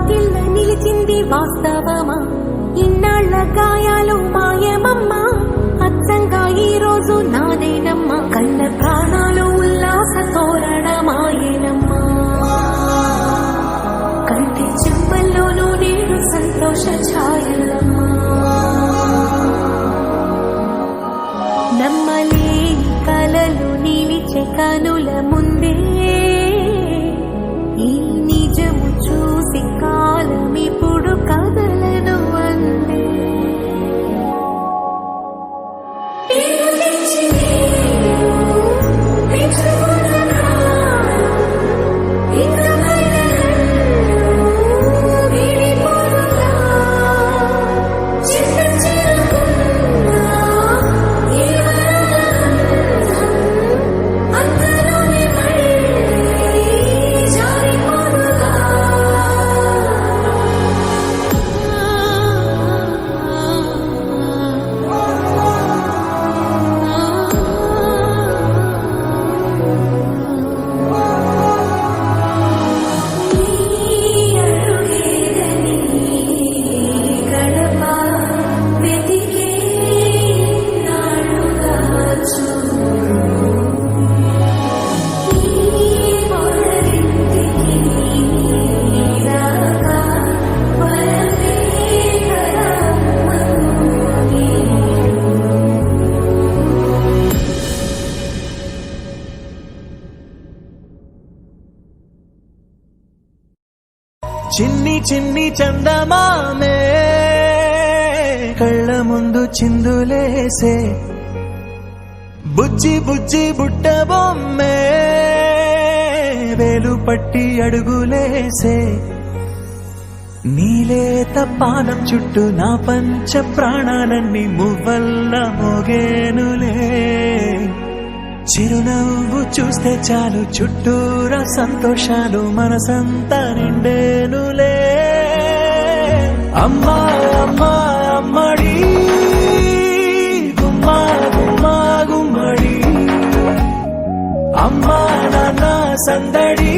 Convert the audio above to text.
కౌగిళ్ళ నిలిచింది వాస్తవమా, ఇన్నాళ్ల గాయాలు మాయమమ్మా, అచ్చంగా ఈ రోజు నాదేనమ్మా, కన్న ప్రాణాలు ఉల్లాస తోరణమాయేనమ్మా, కంటి చెంపల్లోనూ నేను సంతోష ఛాయలమ్మా. నమ్మలేని కలలు నిలిచే కనుల ముందే ఈ నిజము చూసి కాలమిప్పుడు కదలను అందే. చిన్ని చిన్ని చందమామే కళ్ళ ముందు చిందులేసే, బుజ్జి బుజ్జి బుట్ట బొమ్మే వేలు పట్టి అడుగులేసే, నీలేత పానం చుట్టూ నా పంచ ప్రాణాలన్నీ మువ్వల్ల మోగేనులే, చిరునవ్వు చూస్తే చాలు చుట్టూరా సంతోషాలు మనసంతా నిండేనులే. అమ్మా అమ్మా అమ్మడి గుమ్మా గుమ్మా గుమ్మడి, అమ్మా నాన్న సందడి